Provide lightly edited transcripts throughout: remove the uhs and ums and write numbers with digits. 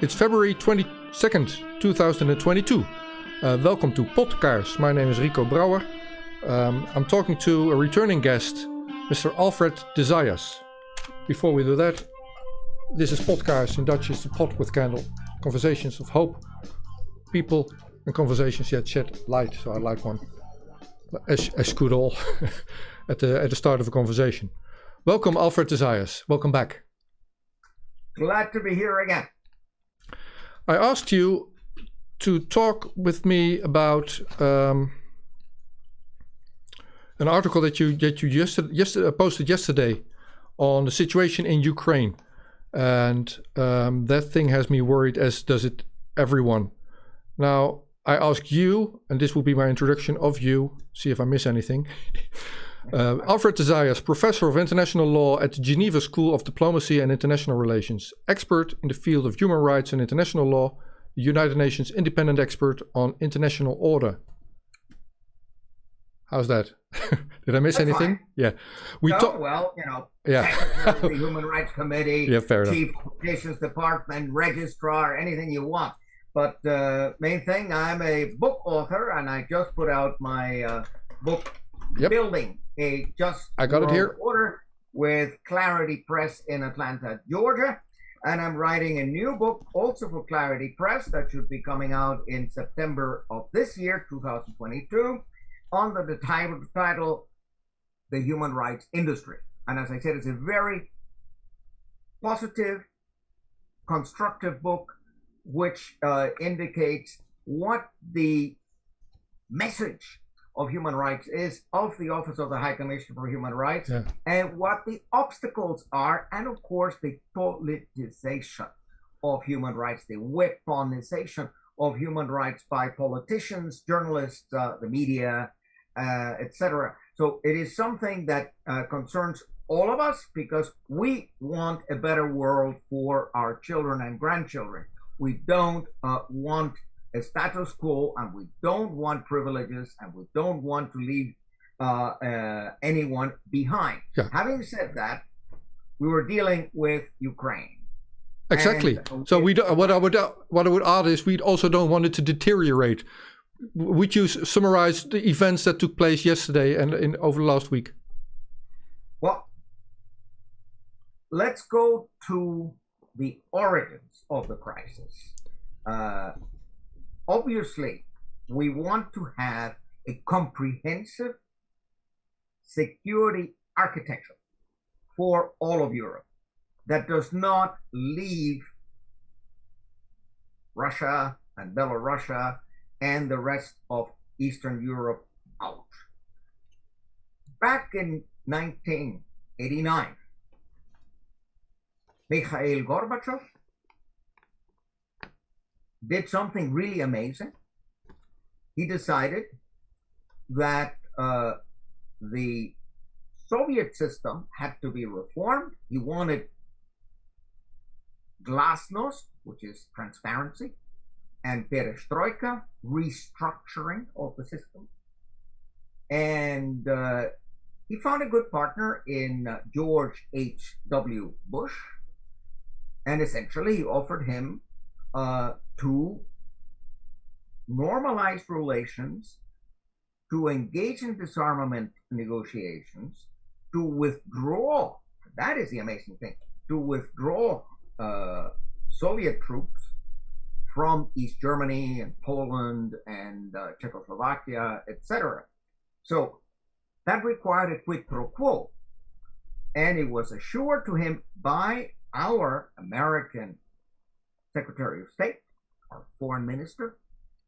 It's February 22nd, 2022. Welcome to Potkaars. My name is Rico Brouwer. I'm talking to a returning guest, Mr. Alfred de Zayas. Before we do that, this is Potkaars. In Dutch is the pot with candle. Conversations of hope, people and conversations yet shed light. So I light one, as could all, at the start of a conversation. Welcome, Alfred de Zayas. Welcome back. Glad to be here again. I asked you to talk with me about an article that you posted yesterday on the situation in Ukraine, and that thing has me worried, as does it everyone. Now I ask you, and this will be my introduction of you. See if I miss anything. Alfred de Zayas, Professor of International Law at the Geneva School of Diplomacy and International Relations, expert in the field of human rights and international law, the United Nations independent expert on international order. How's that? Did I miss That's anything? fine. Yeah. Secretary of the Human Rights Committee, Yeah, fair Chief Petitions Department, Registrar, anything you want. But main thing, I'm a book author, and I just put out my book, Building a Just I got it here. Order, with Clarity Press in Atlanta, Georgia. And I'm writing a new book also for Clarity Press that should be coming out in September of this year, 2022, under the title The Human Rights Industry. And as I said, it's a very positive, constructive book which indicates what the message of human rights is of the Office of the High Commissioner for Human Rights, and what the obstacles are, and of course the politicization of human rights, the weaponization of human rights by politicians, journalists, the media, etc. So it is something that concerns all of us, because we want a better world for our children and grandchildren. We don't want a status quo, and we don't want privileges, and we don't want to leave anyone behind. Having said that, we were dealing with Ukraine. Exactly. So we don't, what I would add is we also don't want it to deteriorate. Would you summarize the events that took place yesterday and over the last week? Well, let's go to the origins of the crisis. Obviously, we want to have a comprehensive security architecture for all of Europe that does not leave Russia and Belarus and the rest of Eastern Europe out. Back in 1989, Michail Gorbatsjov did something really amazing. He decided that the Soviet system had to be reformed. He wanted glasnost, which is transparency, and perestroika, restructuring of the system. And he found a good partner in George H.W. Bush, and essentially he offered him to normalize relations, to engage in disarmament negotiations, to withdraw, that is the amazing thing, to withdraw Soviet troops from East Germany and Poland and Czechoslovakia, etc. So that required a quid pro quo. And it was assured to him by our American Secretary of State, our Foreign Minister,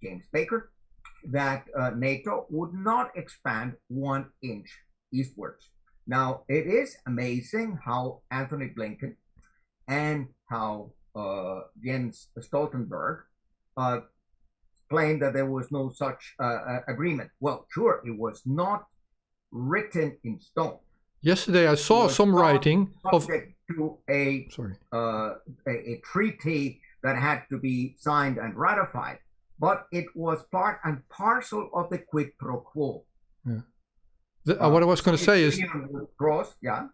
James Baker, that NATO would not expand 1 inch eastwards. Now, it is amazing how Anthony Blinken and how Jens Stoltenberg claimed that there was no such agreement. Well, sure, it was not written in stone. Yesterday, I saw some writing subject to a treaty that had to be signed and ratified, but it was part and parcel of the quid pro quo. What I was going to say is,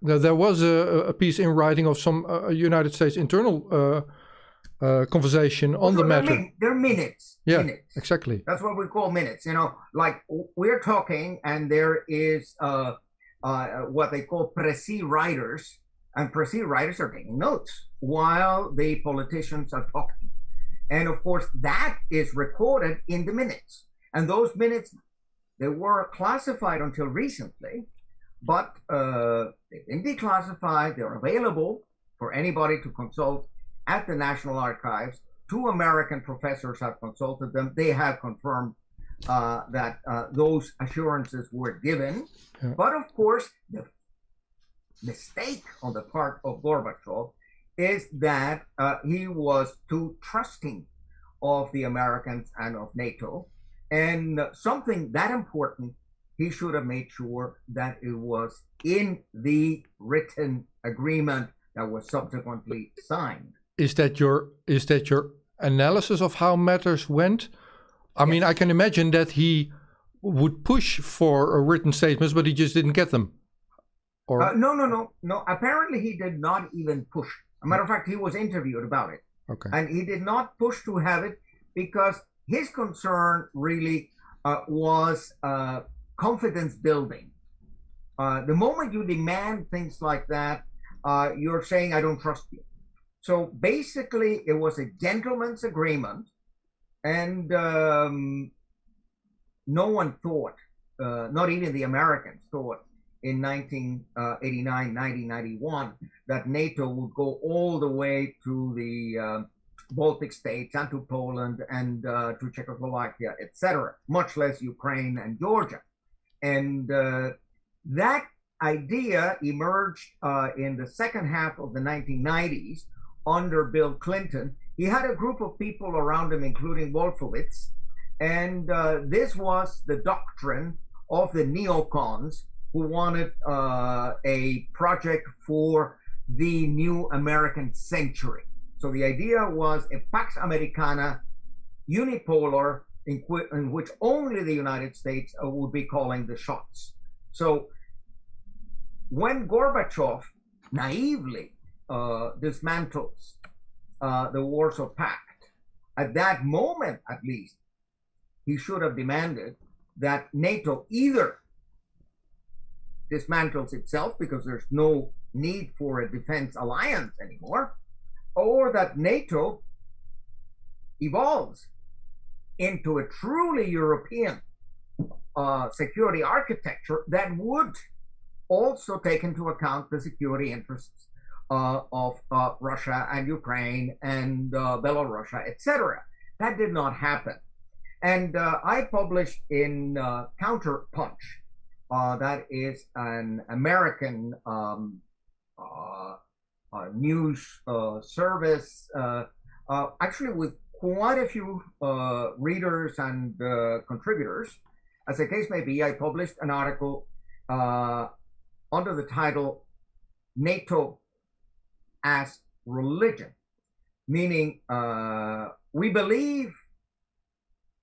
there was a piece in writing of some United States internal conversation on the matter. They're minutes. Yeah, minutes. exactly. That's what we call minutes. You know, like we're talking, and there is what they call précis writers, and précis writers are taking notes while the politicians are talking. And of course, that is recorded in the minutes. And those minutes, they were classified until recently, but they've been declassified. They're available for anybody to consult at the National Archives. 2 American professors have consulted them. They have confirmed that those assurances were given. Yeah. But of course, the mistake on the part of Gorbachev is that he was too trusting of the Americans and of NATO. And something that important, he should have made sure that it was in the written agreement that was subsequently signed. Is that your analysis of how matters went? I mean, I can imagine that he would push for written statements, but he just didn't get them. Or no. Apparently, he did not even push. As a matter of fact, he was interviewed about it. Okay. And he did not push to have it because his concern really was confidence building. The moment you demand things like that, you're saying, I don't trust you. So basically, it was a gentleman's agreement. And no one thought, not even the Americans thought, in 1989, 1991, that NATO would go all the way to the Baltic states and to Poland and to Czechoslovakia, etc., much less Ukraine and Georgia. And that idea emerged in the second half of the 1990s under Bill Clinton. He had a group of people around him, including Wolfowitz, and this was the doctrine of the neocons who wanted a project for the new American century. So the idea was a Pax Americana unipolar in which only the United States would be calling the shots. So when Gorbachev naively dismantles the Warsaw Pact, at that moment at least, he should have demanded that NATO either dismantles itself because there's no need for a defense alliance anymore, or that NATO evolves into a truly European security architecture that would also take into account the security interests of Russia and Ukraine and Belarus, etc. That did not happen. And I published in Counterpunch, that is an American news service, actually with quite a few readers and contributors. As the case may be, I published an article under the title NATO as Religion, meaning we believe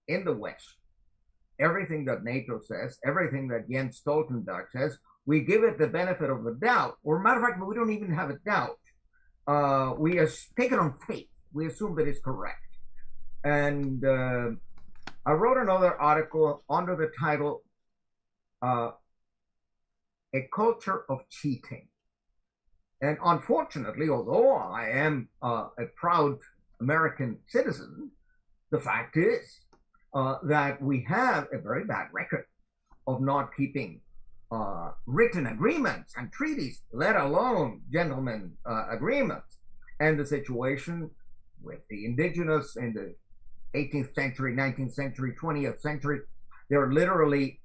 in the West everything that NATO says, everything that Jens Stoltenberg says. We give it the benefit of the doubt, or matter of fact, we don't even have a doubt. We take it on faith. We assume that it's correct. And I wrote another article under the title, A Culture of Cheating. And unfortunately, although I am a proud American citizen, the fact is that we have a very bad record of not keeping written agreements and treaties, let alone gentlemen agreements. And the situation with the indigenous in the 18th century, 19th century, 20th century, there are literally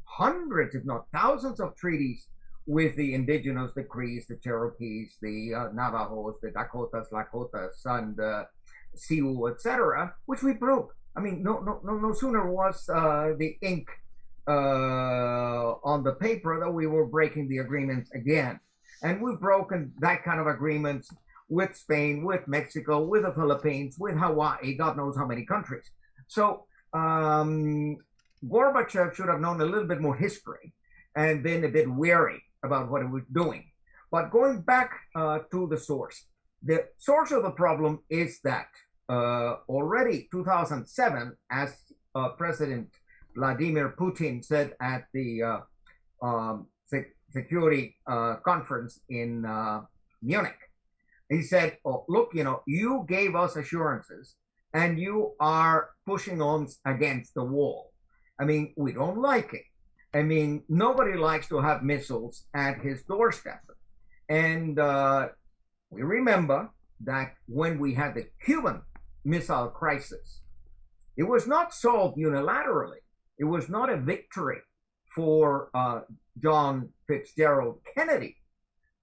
hundreds, if not thousands, of treaties with the indigenous, the Crees, the Cherokees, the Navajos, the Dakotas, Lakotas, and Sioux, etc., which we broke. I mean, no sooner was the ink on the paper that we were breaking the agreements again. And we've broken that kind of agreements with Spain, with Mexico, with the Philippines, with Hawaii, God knows how many countries. So Gorbachev should have known a little bit more history and been a bit wary about what he was doing. But going back to the source, The source of the problem is that already 2007, as President Vladimir Putin said at the security conference in Munich, he said, oh, look, you gave us assurances and you are pushing us against the wall. I mean, we don't like it. I mean, nobody likes to have missiles at his doorstep. And we remember that when we had the Cuban Missile Crisis, it was not solved unilaterally. It was not a victory for John Fitzgerald Kennedy,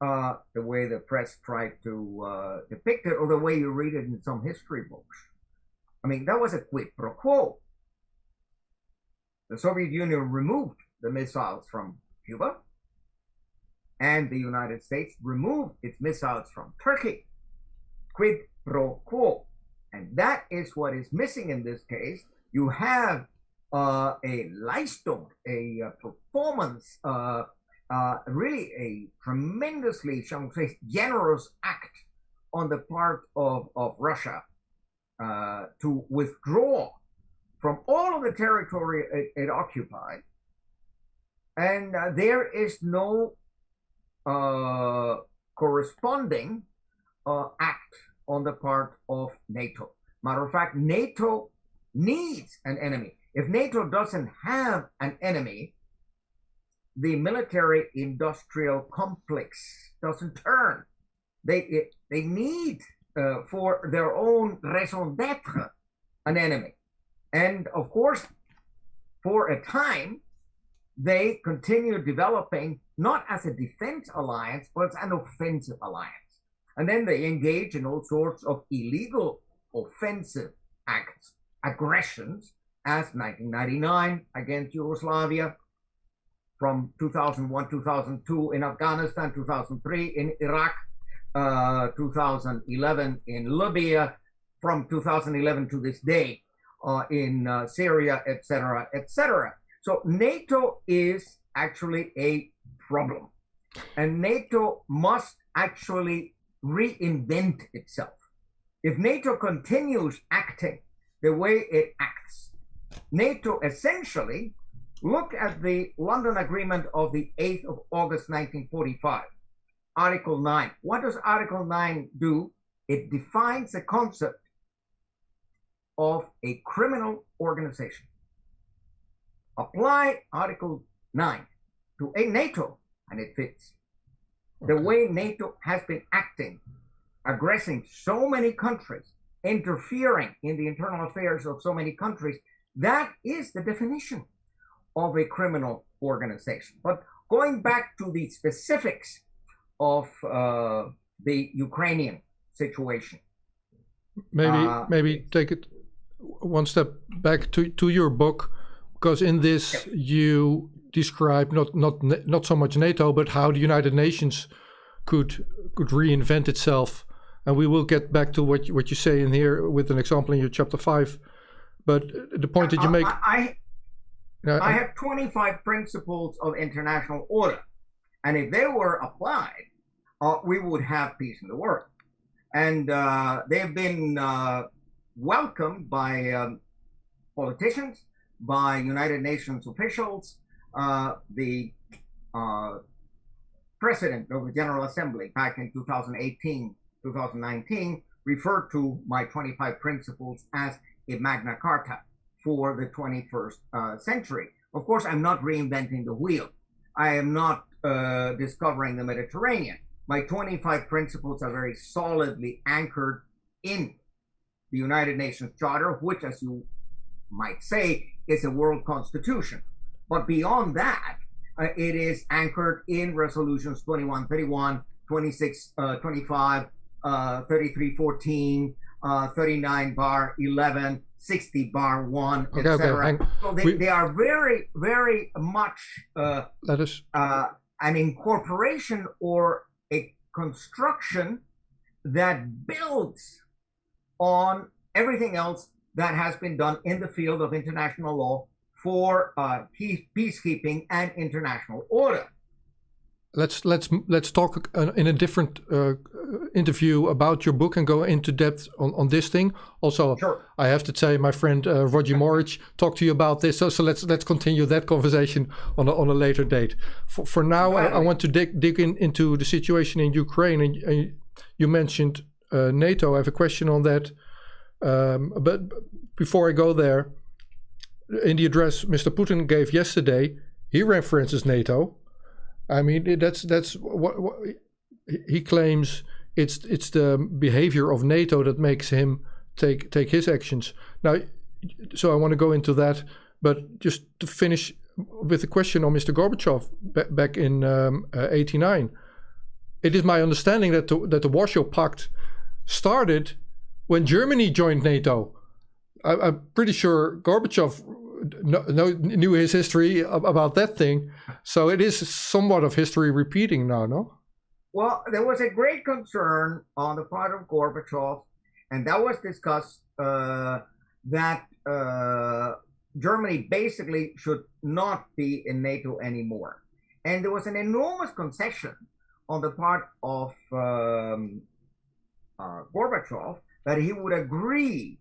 the way the press tried to depict it, or the way you read it in some history books. I mean, that was a quid pro quo. The Soviet Union removed the missiles from Cuba, and the United States removed its missiles from Turkey. Quid pro quo. And that is what is missing in this case. You have a Leistung, a performance, really a tremendously, shall we say, generous act on the part of Russia to withdraw from all of the territory it occupied. And there is no corresponding act on the part of NATO. Matter of fact, NATO needs an enemy. If NATO doesn't have an enemy, the military-industrial complex doesn't turn. They need, for their own raison d'etre, an enemy. And of course, for a time, they continue developing not as a defense alliance, but as an offensive alliance. And then they engage in all sorts of illegal offensive acts, aggressions, as 1999 against Yugoslavia, from 2001, 2002 in Afghanistan, 2003 in Iraq, 2011 in Libya, from 2011 to this day in Syria, etc., etc. So NATO is actually a problem, and NATO must actually reinvent itself. If NATO continues acting the way it acts, NATO essentially, look at the London Agreement of the 8th of August 1945, Article 9. What does Article 9 do? It defines the concept of a criminal organization. Apply Article 9 to a NATO, and it fits. Okay. The way NATO has been acting, aggressing so many countries, interfering in the internal affairs of so many countries, that is the definition of a criminal organization. But going back to the specifics of the Ukrainian situation. Maybe take it one step back to your book, because in this yes. you describe not so much NATO, but how the United Nations could reinvent itself. And we will get back to what you say in here with an example in your chapter 5. But the point that you make... I have 25 principles of international order. And if they were applied, we would have peace in the world. And they've been welcomed by politicians, by United Nations officials. The president of the General Assembly back in 2018, 2019, referred to my 25 principles as a magna charta for the 21st century. Of course, I'm not reinventing the wheel. I am not discovering the Mediterranean. My 25 principles are very solidly anchored in the United Nations Charter, which, as you might say, is a world constitution. But beyond that, it is anchored in resolutions 2131, 2625, 3314, 39/11, 60/1, etc. Okay. So they are very, very much an incorporation or a construction that builds on everything else that has been done in the field of international law for peacekeeping and international order. let's talk in a different interview about your book and go into depth on this thing. Also, sure. I have to say, my friend Roger Morich talked to you about this. So let's continue that conversation on a later date. For now, I want to dig into the situation in Ukraine. And you mentioned NATO. I have a question on that. But before I go there, in the address Mr. Putin gave yesterday, he references NATO. I mean, that's what he claims. It's the behavior of NATO that makes him take his actions. Now, so I want to go into that, but just to finish with a question on Mr. Gorbatsjov back in '89. It is my understanding that the Warsaw Pact started when Germany joined NATO. I'm pretty sure Gorbatsjov knew his history about that thing. So it is somewhat of history repeating now, no? Well, there was a great concern on the part of Gorbachev, and that was discussed, that Germany basically should not be in NATO anymore. And there was an enormous concession on the part of Gorbachev that he would agree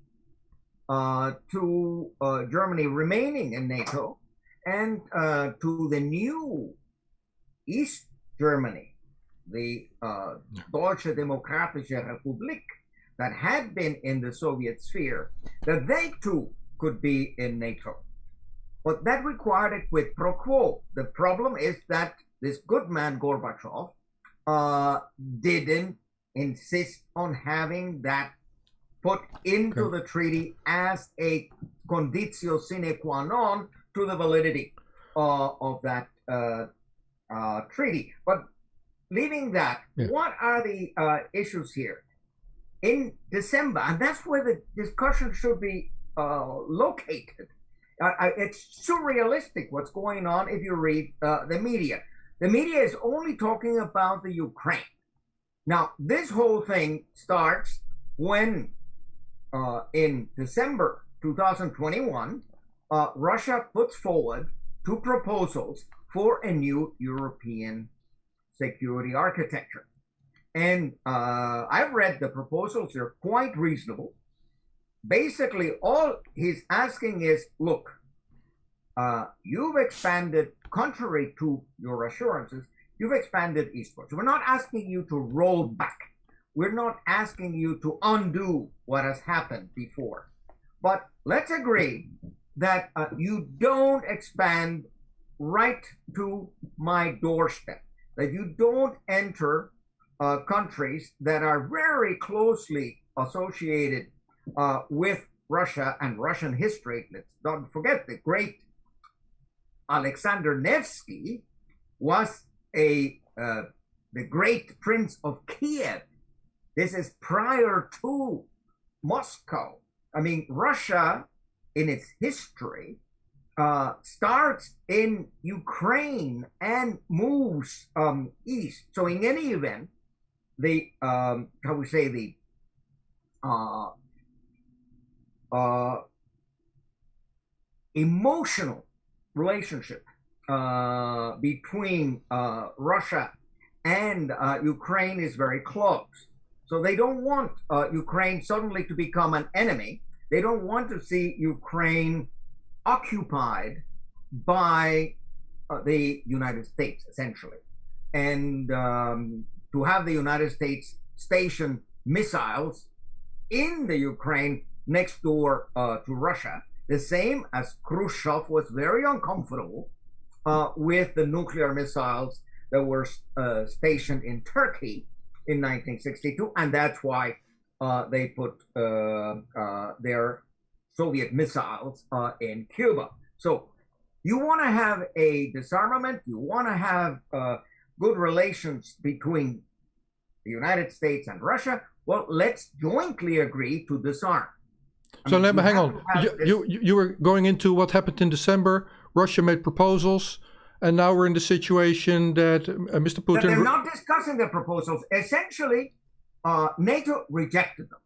to Germany remaining in NATO and to the new East Germany, the Deutsche Demokratische Republik, that had been in the Soviet sphere, that they too could be in NATO. But that required a quid pro quo. The problem is that this good man Gorbachev didn't insist on having that put into the treaty as a conditio sine qua non to the validity of that treaty. But leaving that, what are the issues here? In December, and that's where the discussion should be located. It's surrealistic what's going on if you read the media. The media is only talking about the Ukraine. Now, this whole thing starts when in December 2021, Russia puts forward 2 proposals for a new European security architecture. And I've read the proposals, they're quite reasonable. Basically, all he's asking is, look, you've expanded, contrary to your assurances, you've expanded eastwards. We're not asking you to roll back. We're not asking you to undo what has happened before. But let's agree that you don't expand right to my doorstep, that you don't enter countries that are very closely associated with Russia and Russian history. Let's not forget the great Alexander Nevsky was the great Prince of Kiev. This is prior to Moscow. I mean, Russia, in its history, starts in Ukraine and moves east. So in any event, the emotional relationship between Russia and Ukraine is very close. So they don't want Ukraine suddenly to become an enemy. They don't want to see Ukraine occupied by the United States, essentially. And to have the United States station missiles in the Ukraine next door to Russia, the same as Khrushchev was very uncomfortable with the nuclear missiles that were stationed in Turkey in 1962, and that's why they put their Soviet missiles in Cuba. So you want to have a disarmament, you want to have good relations between the United States and Russia, well, let's jointly agree to disarm. So hang on, you were going into what happened in December. Russia made proposals, and now we're in the situation that Mr. Putin... They're not discussing the proposals. Essentially, NATO rejected them.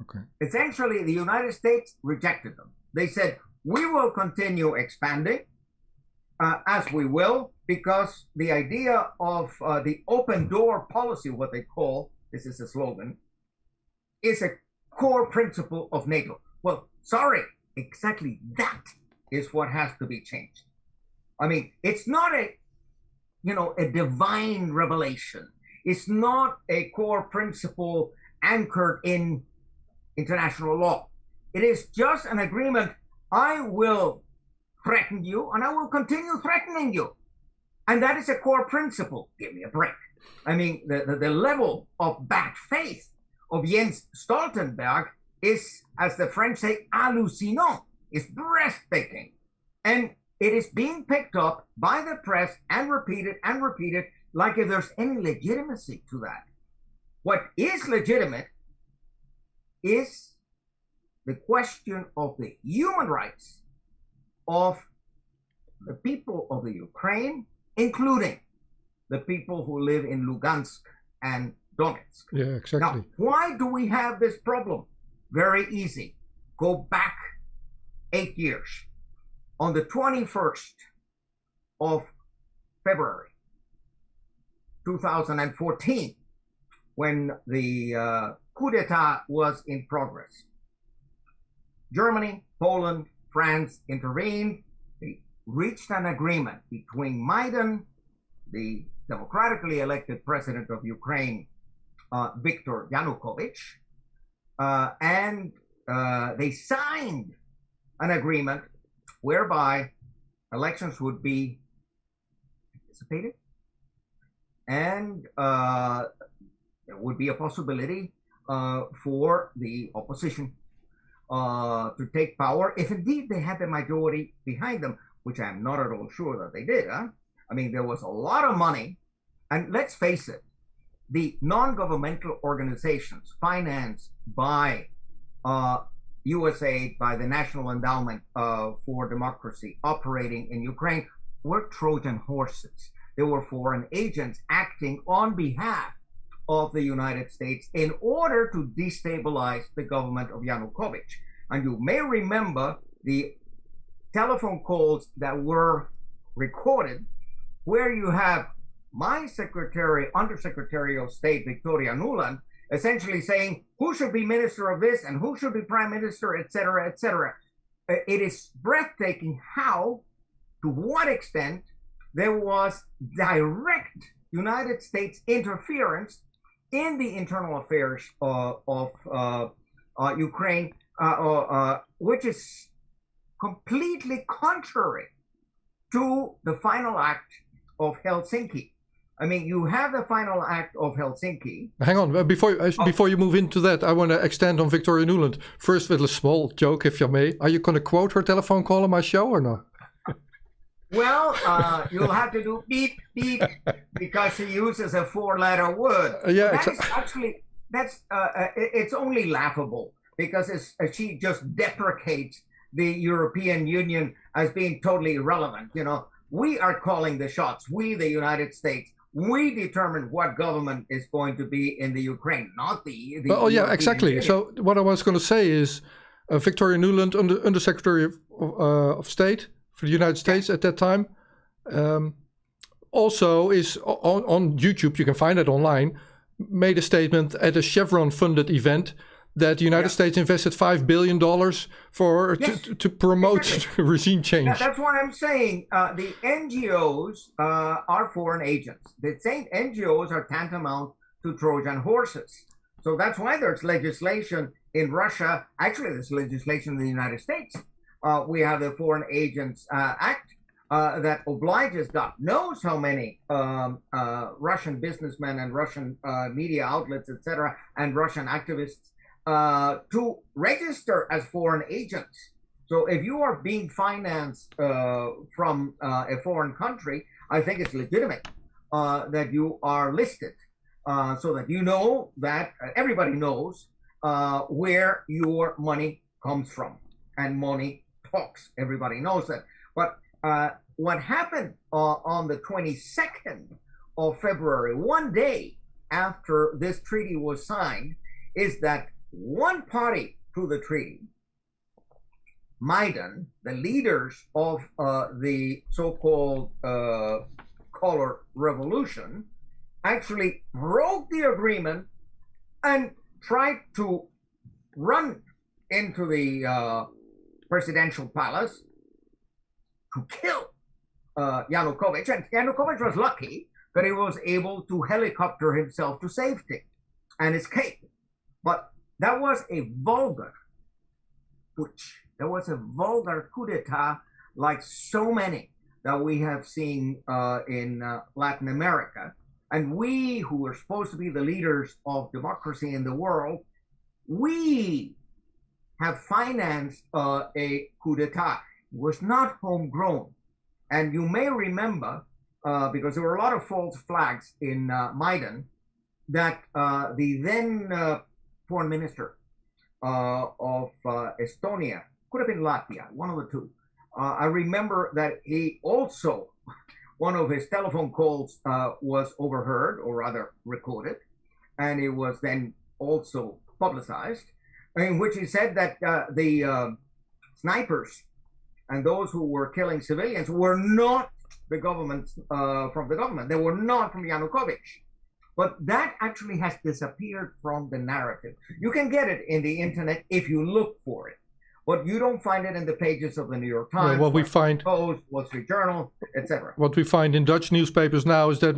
Okay. Essentially, the United States rejected them. They said, we will continue expanding, as we will, because the idea of the open door policy, what they call, this is a slogan, is a core principle of NATO. Well, sorry, exactly that is what has to be changed. I mean, it's not a divine revelation. It's not a core principle anchored in international law. It is just an agreement. I will threaten you and I will continue threatening you. And that is a core principle. Give me a break. I mean, the level of bad faith of Jens Stoltenberg is, as the French say, hallucinant, is breathtaking. And it is being picked up by the press and repeated like if there's any legitimacy to that. What is legitimate is the question of the human rights of the people of the Ukraine, including the people who live in Lugansk and Donetsk. Yeah, exactly. Now, why do we have this problem? Very easy. Go back 8 years. On the 21st of February 2014, when the coup d'etat was in progress, Germany, Poland, France intervened. They reached an agreement between Maidan, the democratically elected president of Ukraine, Viktor Yanukovych, and they signed an agreement whereby elections would be anticipated, and there would be a possibility for the opposition to take power, if indeed they had the majority behind them, which I'm not at all sure that they did. I mean, there was a lot of money, and let's face it, the non-governmental organizations financed by USAID, by the National Endowment for Democracy operating in Ukraine, were Trojan horses. They were foreign agents acting on behalf of the United States in order to destabilize the government of Yanukovych. And you may remember the telephone calls that were recorded, where you have my Undersecretary of State, Victoria Nuland, essentially saying who should be minister of this and who should be prime minister, etc., etc. It is breathtaking how, to what extent, there was direct United States interference in the internal affairs of Ukraine, which is completely contrary to the final act of Helsinki. I mean, you have the final act of Helsinki. Hang on, before you move into that, I want to extend on Victoria Nuland. First, with a small joke, if you may. Are you going to quote her telephone call on my show or not? Well, you'll have to do beep, beep, because she uses a four-letter word. It's only laughable, because she just deprecates the European Union as being totally irrelevant. You know, we are calling the shots. We, the United States, we determine what government is going to be in the Ukraine, not the well, yeah, exactly. Union. So what I was going to say is Victoria Nuland, Undersecretary of State for the United States at that time, also is on YouTube, you can find it online, made a statement at a Chevron-funded event that the United States invested $5 billion to promote regime change. Yeah, that's what I'm saying. The NGOs are foreign agents. The same NGOs are tantamount to Trojan horses. So that's why there's legislation in Russia. Actually, there's legislation in the United States. We have the Foreign Agents Act that obliges God knows how many Russian businessmen and Russian media outlets, etc., and Russian activists to register as foreign agents. So if you are being financed from a foreign country, I think it's legitimate that you are listed so that you know that everybody knows where your money comes from. And money talks. Everybody knows that. But what happened on the 22nd of February, one day after this treaty was signed, is that one party to the treaty, Maidan, the leaders of the so-called color revolution, actually broke the agreement and tried to run into the presidential palace to kill Yanukovych. And Yanukovych was lucky that he was able to helicopter himself to safety and escape. But that was a vulgar putsch. That was a vulgar coup d'etat, like so many that we have seen in Latin America. And we, who are supposed to be the leaders of democracy in the world, we have financed a coup d'etat. It was not homegrown. And you may remember, because there were a lot of false flags in Maidan, that the then foreign minister of Estonia, could have been Latvia, one of the two. I remember that he also, one of his telephone calls was overheard, or rather recorded, and it was then also publicized, in which he said that the snipers and those who were killing civilians were not the government, from the government. They were not from Yanukovych. But that actually has disappeared from the narrative. You can get it in the internet if you look for it, but you don't find it in the pages of the New York Times, what we find, Post, Wall Street Journal, etc. What we find in Dutch newspapers now is that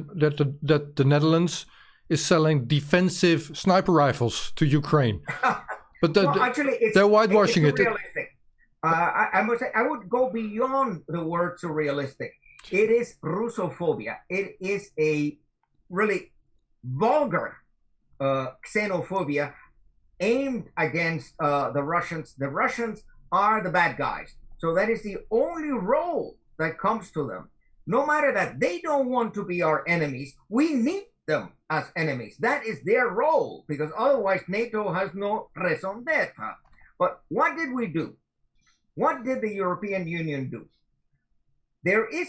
the Netherlands is selling defensive sniper rifles to Ukraine. But Well, actually, they're whitewashing it's it. surrealistic. I must say, I would go beyond the word surrealistic. It is Russophobia. It is a really vulgar xenophobia aimed against the Russians. The Russians are the bad guys. So that is the only role that comes to them. No matter that they don't want to be our enemies, we need them as enemies. That is their role, because otherwise NATO has no raison d'etre. But what did we do? What did the European Union do? There is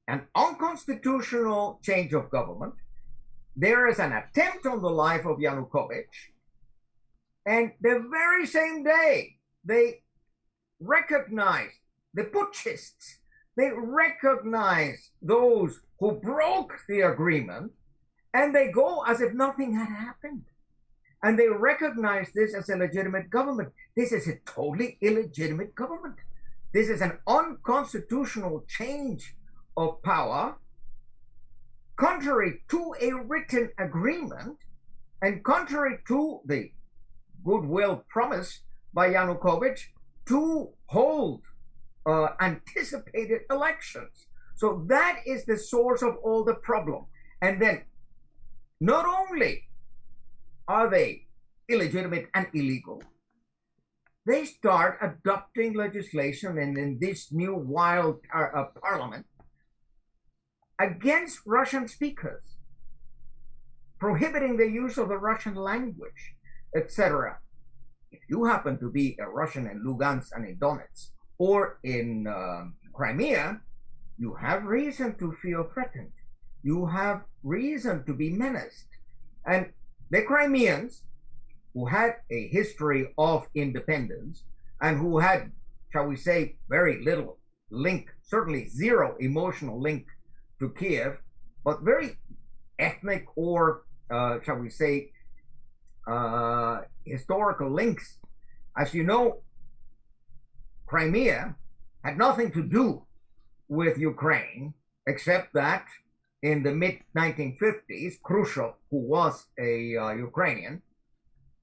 an unconstitutional change of government. There is an attempt on the life of Yanukovych. And the very same day, they recognize the putschists. They recognize those who broke the agreement, and they go as if nothing had happened. And they recognize this as a legitimate government. This is a totally illegitimate government. This is an unconstitutional change of power, contrary to a written agreement and contrary to the goodwill promised by Yanukovych to hold anticipated elections. So that is the source of all the problem. And then not only are they illegitimate and illegal, they start adopting legislation and in this new wild parliament against Russian speakers, prohibiting the use of the Russian language, etc. If you happen to be a Russian in Lugansk and in Donetsk or in Crimea, you have reason to feel threatened. You have reason to be menaced. And the Crimeans, who had a history of independence and who had, shall we say, very little link, certainly zero emotional link to Kiev, but very ethnic or, shall we say, historical links. As you know, Crimea had nothing to do with Ukraine, except that in the mid-1950s, Khrushchev, who was a Ukrainian,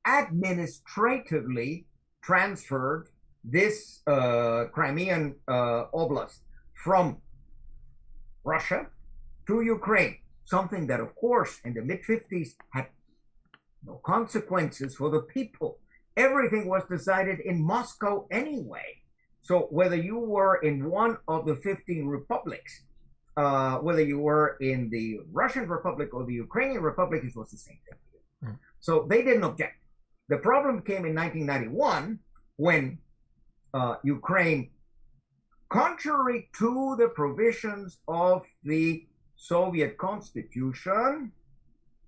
administratively transferred this Crimean oblast from Russia to Ukraine, something that, of course, in the mid-50s had no consequences for the people. Everything was decided in Moscow anyway. So whether you were in one of the 15 republics, whether you were in the Russian Republic or the Ukrainian Republic, it was the same thing. Mm. So they didn't object. The problem came in 1991 when Ukraine, contrary to the provisions of the Soviet Constitution,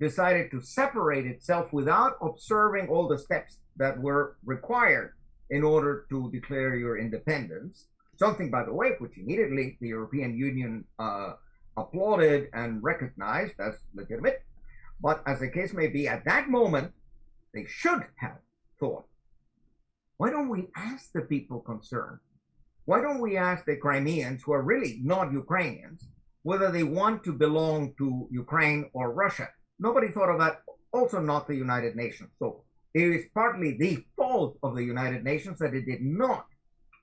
decided to separate itself without observing all the steps that were required in order to declare your independence. Something, by the way, which immediately the European Union applauded and recognized as legitimate. But as the case may be, at that moment, they should have thought, why don't we ask the people concerned? Why don't we ask the Crimeans, who are really not Ukrainians, whether they want to belong to Ukraine or Russia? Nobody thought of that, also not the United Nations. So it is partly the fault of the United Nations that it did not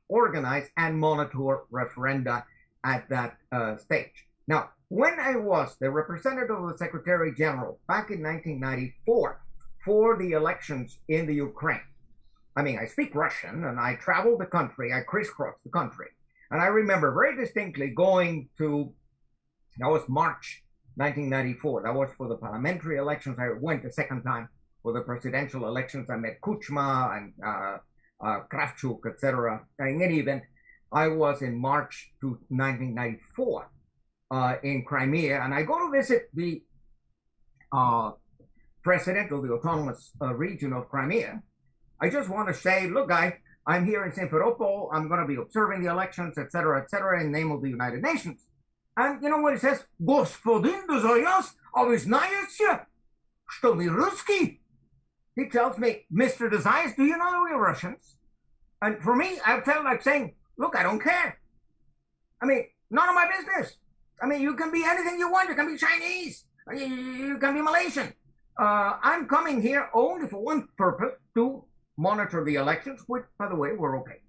organize and monitor referenda at that stage. Now, when I was the representative of the Secretary General back in 1994 for the elections in the Ukraine, I mean, I speak Russian and I traveled the country, I crisscrossed the country. And I remember very distinctly going to, that was March 1994, that was for the parliamentary elections. I went the second time for the presidential elections. I met Kuchma and Kravchuk, etc. In any event, I was in March 1994 in Crimea, and I go to visit the president of the autonomous region of Crimea. I just want to say, look, I'm here in Simferopol. I'm going to be observing the elections, etc., in the name of the United Nations. And you know what he says? Господин de Zayas, а вы знаете, что мы русские? He tells me, Mr. de Zayas, do you know we're Russians? And for me, I felt like saying, look, I don't care. I mean, none of my business. I mean, you can be anything you want. You can be Chinese. You can be Malaysian. I'm coming here only for one purpose, to monitor the elections, which, by the way, were okay.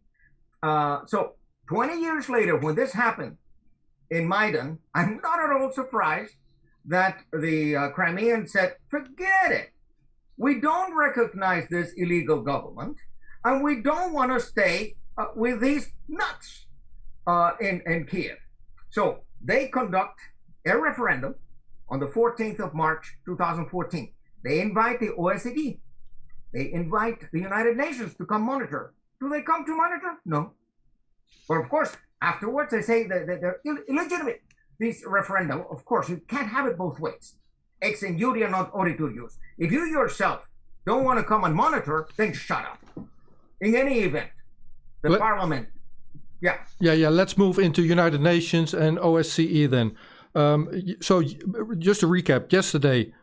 So 20 years later, when this happened in Maidan, I'm not at all surprised that the Crimeans said, forget it. We don't recognize this illegal government, and we don't want to stay with these nuts in Kiev. So they conduct a referendum on the 14th of March, 2014. They invite the OSCE. They invite the United Nations to come monitor. Do they come to monitor? No. But of course, afterwards, they say that they're illegitimate. These referenda, of course, you can't have it both ways. Ex injuria non oritur jus. If you yourself don't want to come and monitor, then shut up. In any event, the parliament. Yeah. Let's move into United Nations and OSCE then. So just to recap, yesterday,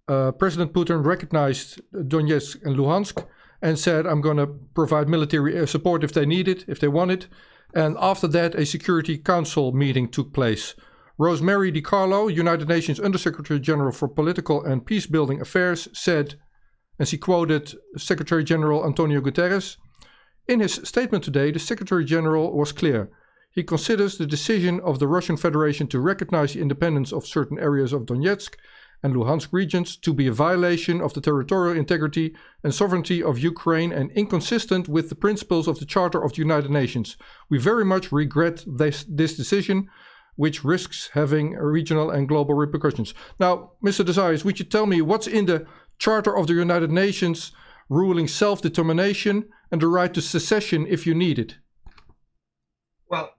President Putin recognized Donetsk and Luhansk and said, I'm going to provide military support if they need it, if they want it. And after that, a Security Council meeting took place. Rosemary DiCarlo, United Nations Undersecretary General for Political and Peacebuilding Affairs, said, and she quoted Secretary General Antonio Guterres, in his statement today, the Secretary General was clear. He considers the decision of the Russian Federation to recognize the independence of certain areas of Donetsk and Luhansk regions to be a violation of the territorial integrity and sovereignty of Ukraine and inconsistent with the principles of the Charter of the United Nations. We very much regret this decision, which risks having regional and global repercussions. Now, Mr. de Zayas, would you tell me what's in the Charter of the United Nations ruling self-determination and the right to secession if you need it? Well,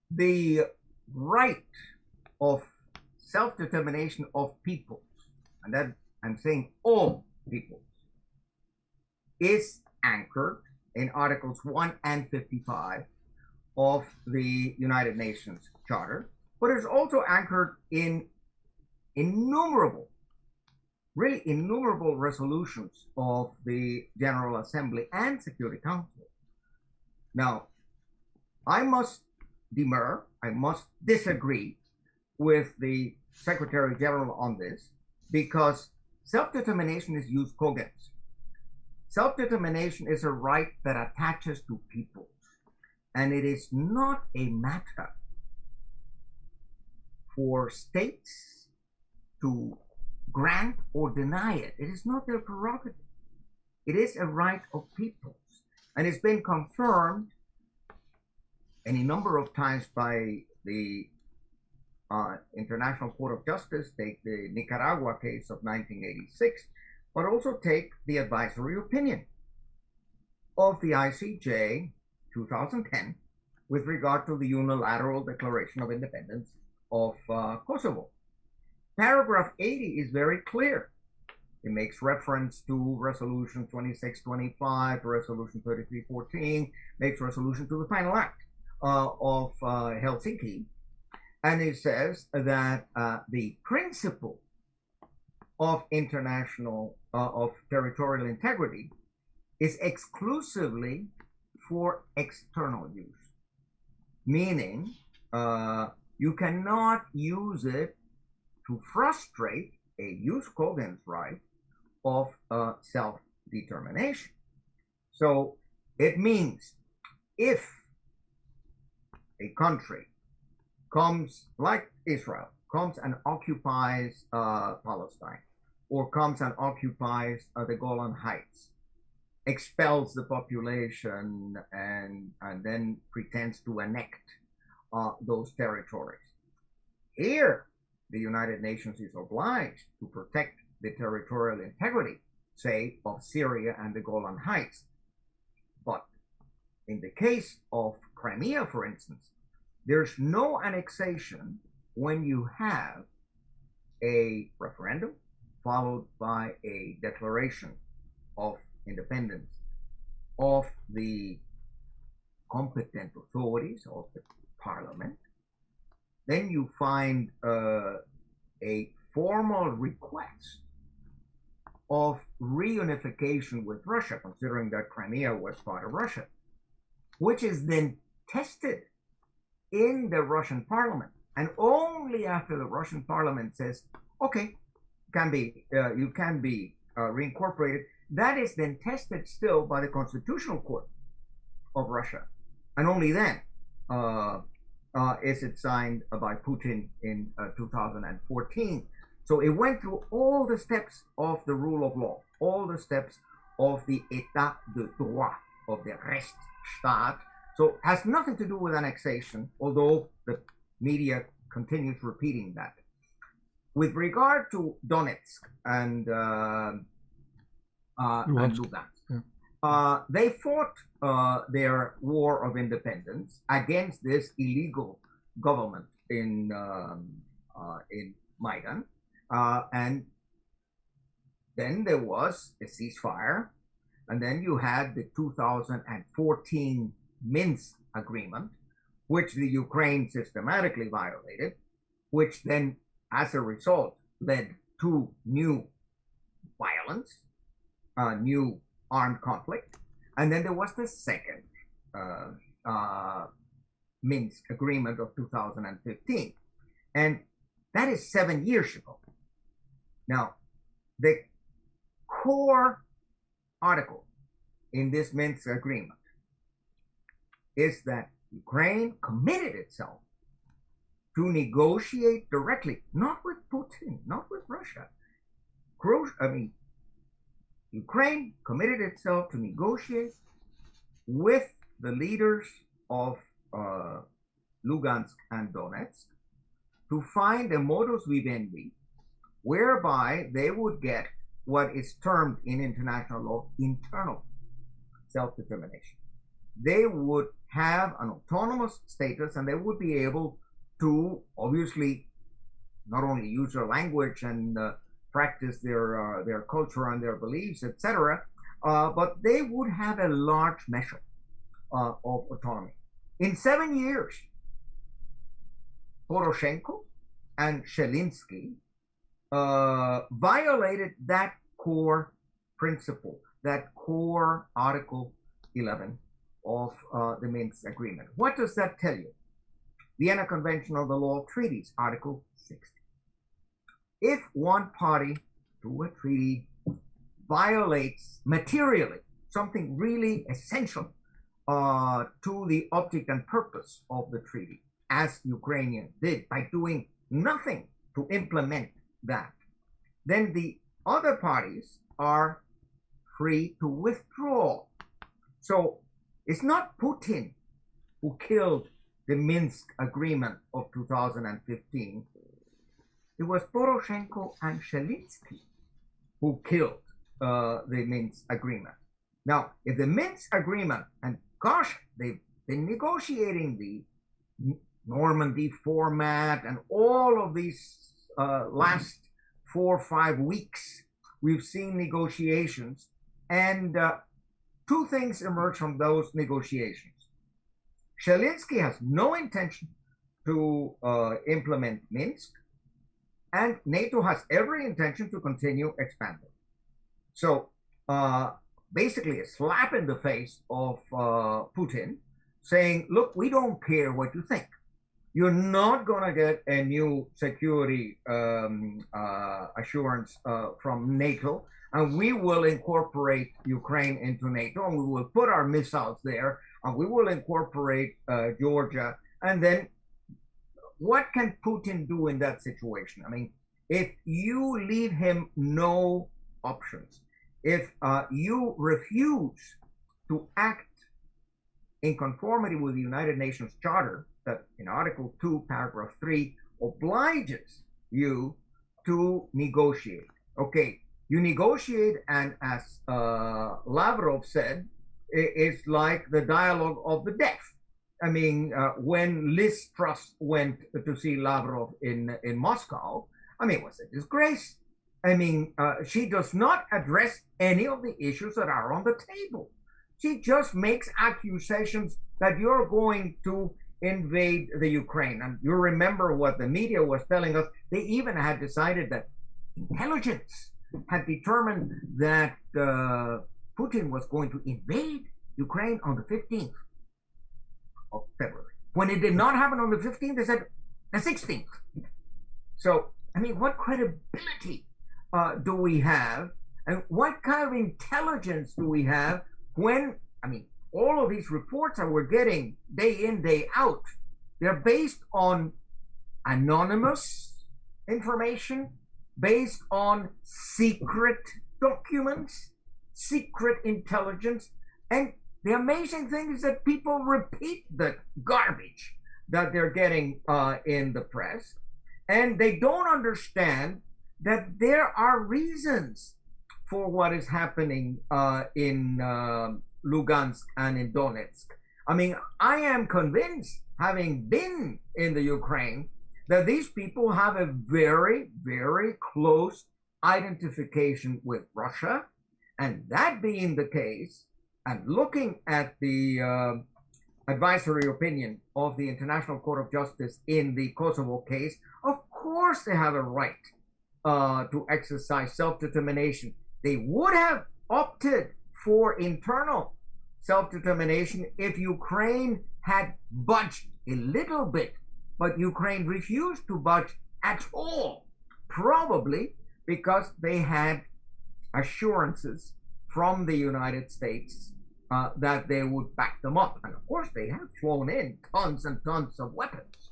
the right of self-determination of peoples, and that I'm saying all peoples, is anchored in Articles 1 and 55 of the United Nations Charter, but is also anchored in innumerable resolutions of the General Assembly and Security Council. Now, I must demur, I must disagree with the Secretary General on this, because self-determination is jus cogens. Self-determination is a right that attaches to people, and it is not a matter for states to grant or deny it. It is not their prerogative. It is a right of peoples, and it's been confirmed any number of times by the International Court of Justice. Take the Nicaragua case of 1986, but also take the advisory opinion of the ICJ 2010 with regard to the unilateral declaration of independence of Kosovo. Paragraph 80 is very clear. It makes reference to Resolution 2625, Resolution 3314, makes resolution to the final act of Helsinki. And it says that the principle of of territorial integrity is exclusively for external use, meaning you cannot use it to frustrate a jus cogens right of self-determination. So it means if a country comes, like Israel, comes and occupies Palestine, or comes and occupies the Golan Heights, expels the population, and then pretends to annex those territories. Here, the United Nations is obliged to protect the territorial integrity, say, of Syria and the Golan Heights. But in the case of Crimea, for instance, there's no annexation when you have a referendum followed by a declaration of independence of the competent authorities of the parliament. Then you find a formal request of reunification with Russia, considering that Crimea was part of Russia, which is then tested in the Russian parliament. And only after the Russian parliament says, okay, you can be reincorporated, that is then tested still by the Constitutional Court of Russia. And only then is it signed by Putin in 2014. So it went through all the steps of the rule of law, all the steps of the état de droit, of the Rechtsstaat. So it has nothing to do with annexation, although the media continues repeating that. With regard to Donetsk and Lugansk, yeah. They fought their war of independence against this illegal government in Maidan, and then there was a ceasefire, and then you had the 2014 Minsk agreement, which the Ukraine systematically violated, which then, as a result, led to new violence, new armed conflict. And then there was the second Minsk agreement of 2015. And that is 7 years ago. Now, the core article in this Minsk agreement is that Ukraine committed itself to negotiate directly, not with Putin, not with Russia. Ukraine committed itself to negotiate with the leaders of Lugansk and Donetsk to find a modus vivendi whereby they would get what is termed in international law internal self-determination. They would have an autonomous status, and they would be able to obviously not only use their language and practice their culture and their beliefs, etc., but they would have a large measure of autonomy. In 7 years, Poroshenko and Zelensky violated that core principle, that core Article 11 of the Minsk Agreement. What does that tell you? Vienna Convention on the Law of Treaties, Article 60. If one party to a treaty violates materially something really essential to the object and purpose of the treaty, as Ukrainians did by doing nothing to implement that, then the other parties are free to withdraw. So it's not Putin who killed the Minsk Agreement of 2015. It was Poroshenko and Zelensky who killed the Minsk Agreement. Now, if the Minsk Agreement, and gosh, they've been negotiating the Normandy format and all of these last 4 or 5 weeks we've seen negotiations, and two things emerge from those negotiations. Zelensky has no intention to implement Minsk, and NATO has every intention to continue expanding. So basically a slap in the face of Putin, saying, look, we don't care what you think. You're not going to get a new security assurance from NATO, and we will incorporate Ukraine into NATO, and we will put our missiles there, and we will incorporate Georgia. And then what can Putin do in that situation? I mean, if you leave him no options, if you refuse to act in conformity with the United Nations Charter, that in Article 2, Paragraph 3, obliges you to negotiate. Okay, you negotiate, and as Lavrov said, it's like the dialogue of the deaf. I mean, when Liz Truss went to see Lavrov in Moscow, I mean, it was a disgrace. I mean, she does not address any of the issues that are on the table. She just makes accusations that you're going to invade the Ukraine. And you remember what the media was telling us. They even had decided that intelligence had determined that Putin was going to invade Ukraine on the 15th of February. When it did not happen on the 15th, they said the 16th. So, I mean, what credibility do we have? And what kind of intelligence do we have when, I mean, all of these reports that we're getting day in, day out, they're based on anonymous information, based on secret documents, secret intelligence. And the amazing thing is that people repeat the garbage that they're getting in the press, and they don't understand that there are reasons for what is happening in Lugansk and in Donetsk. I mean, I am convinced, having been in the Ukraine, that these people have a very, very close identification with Russia. And that being the case, and looking at the advisory opinion of the International Court of Justice in the Kosovo case, of course they have a right to exercise self-determination. They would have opted for internal self-determination if Ukraine had budged a little bit, but Ukraine refused to budge at all, probably because they had assurances from the United States that they would back them up. And of course, they have flown in tons and tons of weapons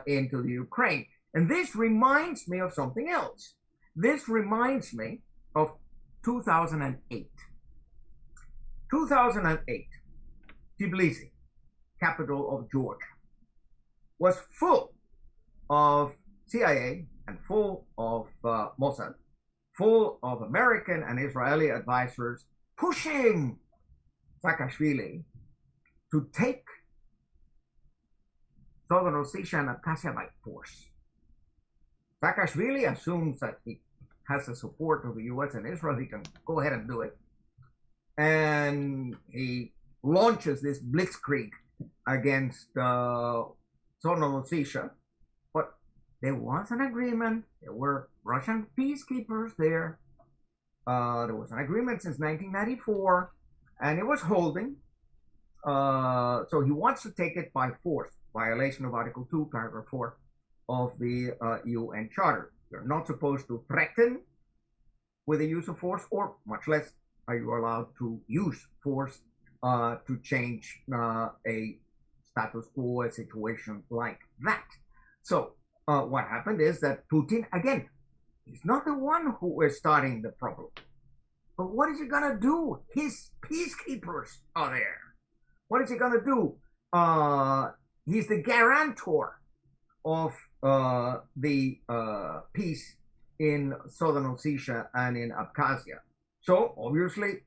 into the Ukraine. And this reminds me of something else. This reminds me of 2008. 2008, Tbilisi, capital of Georgia, was full of CIA and full of Mossad, full of American and Israeli advisors pushing Saakashvili to take Southern Ossetia and Abkhazia by force. Saakashvili assumes that he has the support of the US and Israel, he can go ahead and do it. And he launches this blitzkrieg against Southern Ossetia. But there was an agreement. There were Russian peacekeepers there. There was an agreement since 1994, and it was holding. So he wants to take it by force, violation of Article 2, Paragraph 4 of the UN Charter. You're not supposed to threaten with the use of force, or much less are you allowed to use force to change a status quo, a situation like that. So what happened is that Putin, again, he's not the one who is starting the problem. But what is he going to do? His peacekeepers are there. What is he going to do? He's the guarantor of the peace in Southern Ossetia and in Abkhazia. So obviously,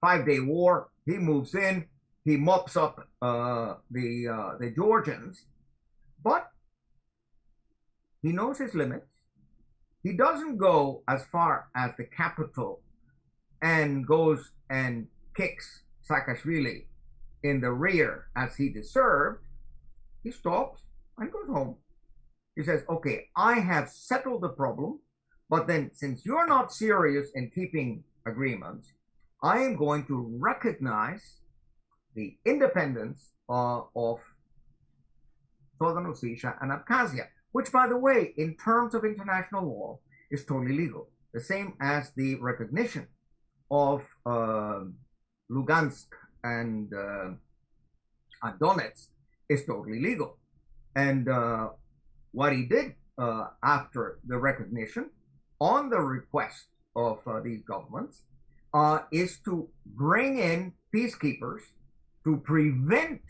5-day war, he moves in, he mops up the Georgians, but he knows his limits. He doesn't go as far as the capital and goes and kicks Saakashvili in the rear as he deserved. He stops and goes home. He says, okay, I have settled the problem, but then since you're not serious in keeping agreements, I am going to recognize the independence of Southern Ossetia and Abkhazia, which, by the way, in terms of international law, is totally legal. The same as the recognition of Lugansk and Donetsk is totally legal. And what he did after the recognition, on the request of these governments, is to bring in peacekeepers to prevent,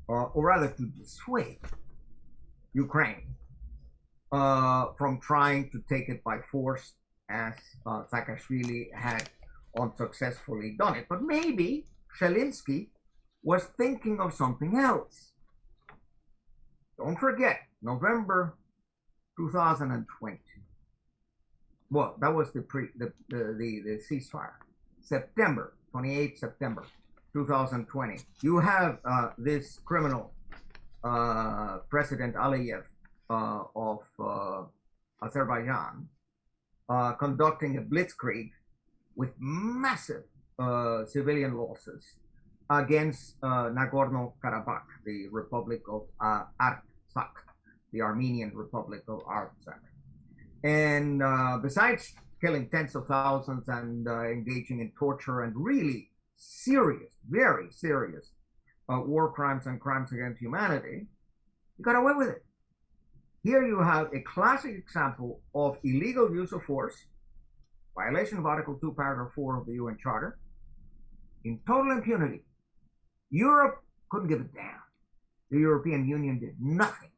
or rather to dissuade, Ukraine from trying to take it by force, as Saakashvili had unsuccessfully done it. But maybe Zelensky was thinking of something else. Don't forget, November 2020. Well, that was the ceasefire. September, 28 September 2020. You have this criminal, President Aliyev of Azerbaijan, conducting a blitzkrieg with massive civilian losses against Nagorno-Karabakh, the Republic of Artsakh, the Armenian Republic of Artsakh. And besides killing tens of thousands and engaging in torture and really serious, very serious war crimes and crimes against humanity, he got away with it. Here you have a classic example of illegal use of force, violation of Article 2, Paragraph 4 of the UN Charter, in total impunity. Europe couldn't give a damn. The European Union did nothing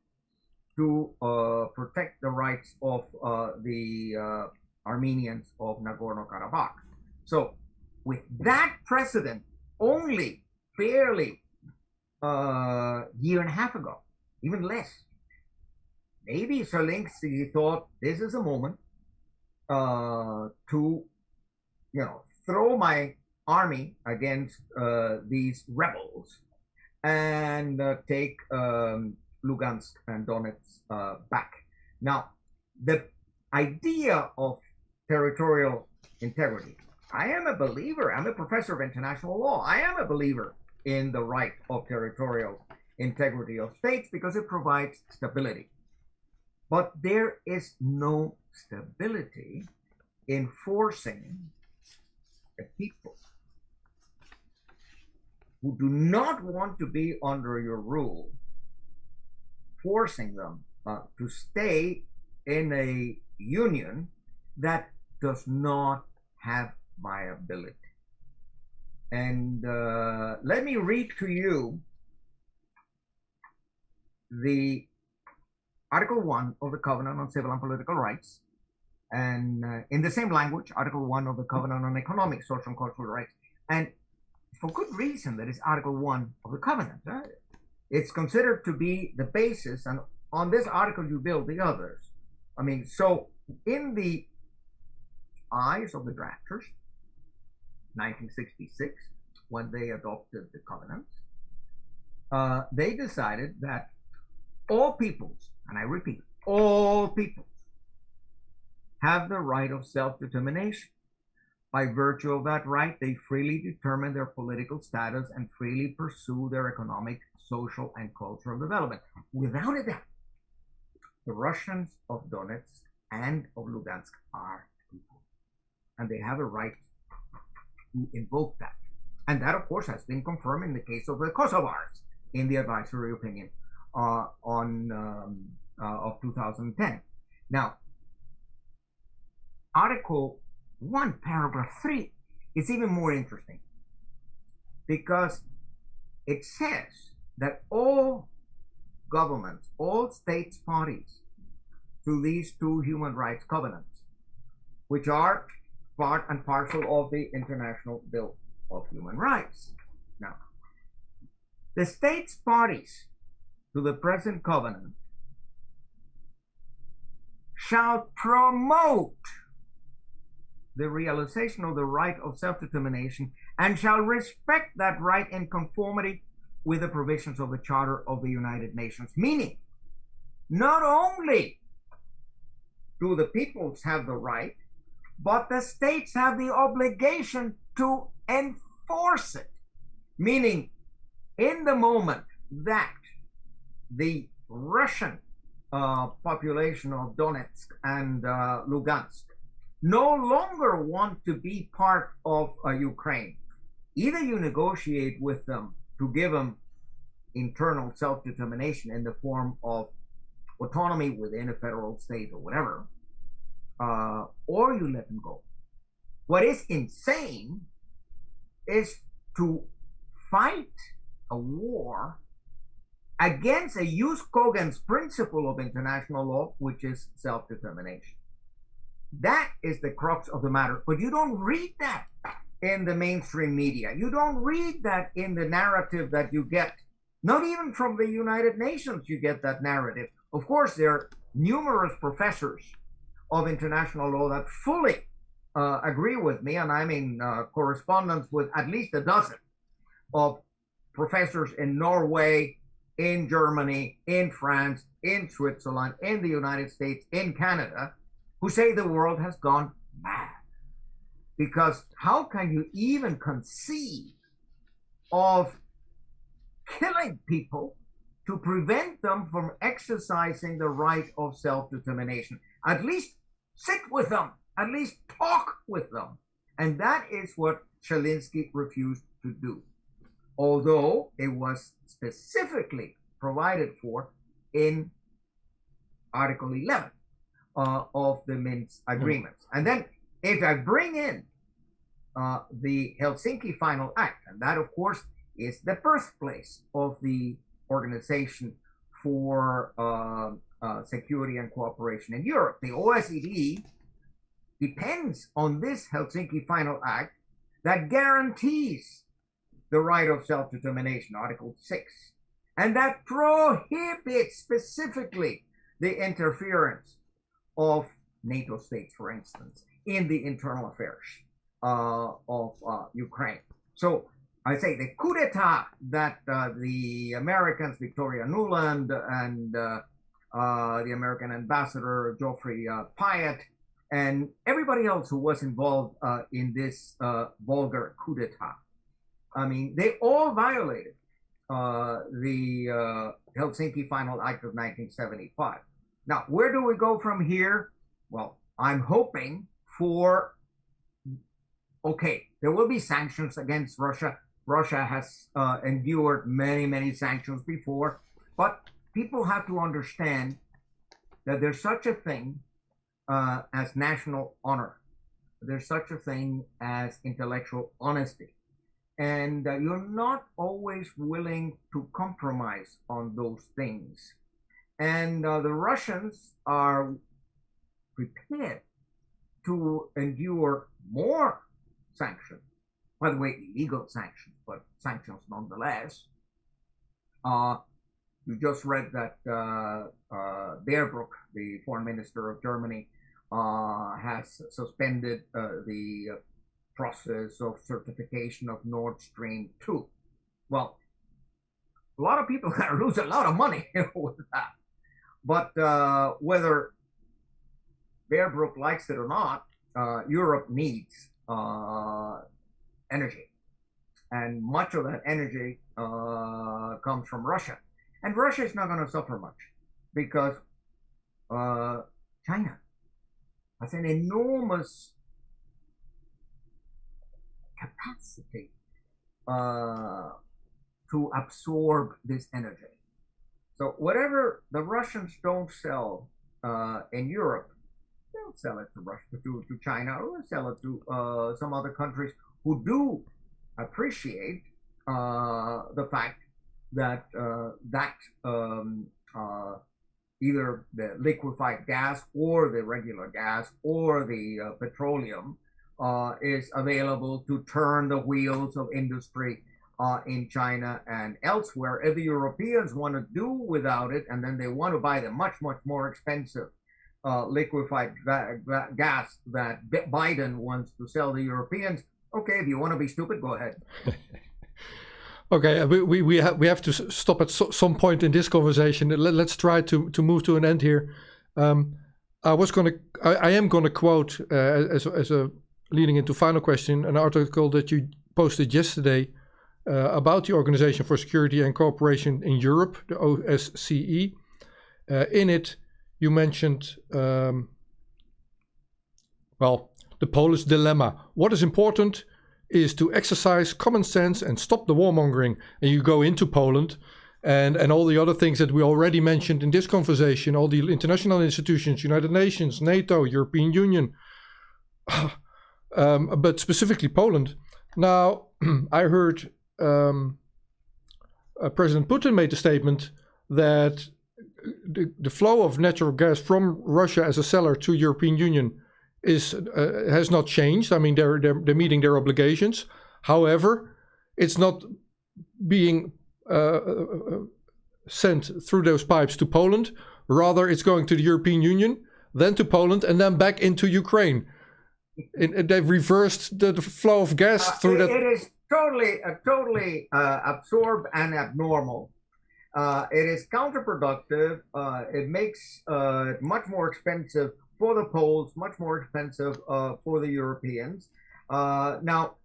to protect the rights of the Armenians of Nagorno-Karabakh. So with that precedent only barely a year and a half ago, even less, maybe Zelensky thought this is a moment to, throw my army against these rebels and take Lugansk and Donetsk back. Now, the idea of territorial integrity, I am a believer, I'm a professor of international law, I am a believer in the right of territorial integrity of states because it provides stability. But there is no stability in forcing a people who do not want to be under your rule, forcing them to stay in a union that does not have viability. And let me read to you the Article 1 of the Covenant on Civil and Political Rights, and in the same language, Article 1 of the Covenant on Economic, Social, and Cultural Rights. And for good reason, that is Article 1 of the Covenant. It's considered to be the basis, and on this article you build the others. I mean, so in the eyes of the drafters, 1966, when they adopted the covenants, they decided that all peoples, and I repeat, all peoples have the right of self-determination. By virtue of that right, they freely determine their political status and freely pursue their economic, social, and cultural development. Without a doubt, the Russians of Donetsk and of Lugansk are people, and they have a right to invoke that. And that, of course, has been confirmed in the case of the Kosovars in the advisory opinion of 2010. Now, Article 1, Paragraph 3 is even more interesting because it says that all governments, all states parties to these two human rights covenants, which are part and parcel of the International Bill of Human Rights. Now, the states parties to the present covenant shall promote the realization of the right of self-determination and shall respect that right in conformity with the provisions of the Charter of the United Nations. Meaning, not only do the peoples have the right, but the states have the obligation to enforce it. Meaning, in the moment that the Russian population of Donetsk and Lugansk no longer want to be part of Ukraine, either you negotiate with them to give them internal self-determination in the form of autonomy within a federal state or whatever, or you let them go. What is insane is to fight a war against a jus cogens principle of international law, which is self-determination. That is the crux of the matter. But you don't read that in the mainstream media. You don't read that in the narrative that you get. Not even from the United Nations you get that narrative. Of course, there are numerous professors of international law that fully agree with me, and I'm in correspondence with at least a dozen of professors in Norway, in Germany, in France, in Switzerland, in the United States, in Canada, who say the world has gone mad. Because how can you even conceive of killing people to prevent them from exercising the right of self-determination? At least sit with them, at least talk with them. And that is what Zelensky refused to do, although it was specifically provided for in Article 11 of the Minsk agreements. And then if I bring in the Helsinki Final Act, and that of course is the birthplace of the Organization for Security and Cooperation in Europe. The OSCE depends on this Helsinki Final Act that guarantees the right of self-determination, Article 6, and that prohibits specifically the interference of NATO states, for instance, in the internal affairs of Ukraine. So I say the coup d'etat that the Americans, Victoria Nuland and the American ambassador, Geoffrey Pyatt, and everybody else who was involved in this vulgar coup d'etat, I mean, they all violated the Helsinki Final Act of 1975. Now, where do we go from here? Well, I'm hoping for, okay, there will be sanctions against Russia. Russia has endured many, many sanctions before, but people have to understand that there's such a thing as national honor. There's such a thing as intellectual honesty. And you're not always willing to compromise on those things. And the Russians are prepared to endure more sanctions. By the way, illegal sanctions, but sanctions nonetheless. You just read that Baerbock, the foreign minister of Germany, has suspended the process of certification of Nord Stream 2. Well, a lot of people are going to lose a lot of money with that. But whether Baerbock likes it or not, Europe needs energy. And much of that energy comes from Russia. And Russia is not going to suffer much because China has an enormous capacity to absorb this energy. So whatever the Russians don't sell in Europe, they'll sell it to Russia, to China, or sell it to some other countries who do appreciate the fact that either the liquefied gas or the regular gas or the petroleum is available to turn the wheels of industry in China and elsewhere. If the Europeans want to do without it, and then they want to buy the much, much more expensive liquefied gas that Biden wants to sell the Europeans. Okay, if you want to be stupid, go ahead. Okay, we have to stop at some point in this conversation. Let's try to move to an end here. I am gonna quote as a leading into final question an article that you posted yesterday about the Organization for Security and Cooperation in Europe, the OSCE. In it, you mentioned the Polish dilemma. What is important is to exercise common sense and stop the warmongering. And you go into Poland and all the other things that we already mentioned in this conversation, all the international institutions, United Nations, NATO, European Union, but specifically Poland. Now, I heard President Putin made a statement that the flow of natural gas from Russia as a seller to European Union has not changed. I mean, they're meeting their obligations. However, it's not being sent through those pipes to Poland. Rather, it's going to the European Union, then to Poland, and then back into Ukraine. They've reversed the flow of gas through that. It is totally absurd and abnormal. It is counterproductive. It makes it much more expensive for the Poles, much more expensive for the Europeans. Now,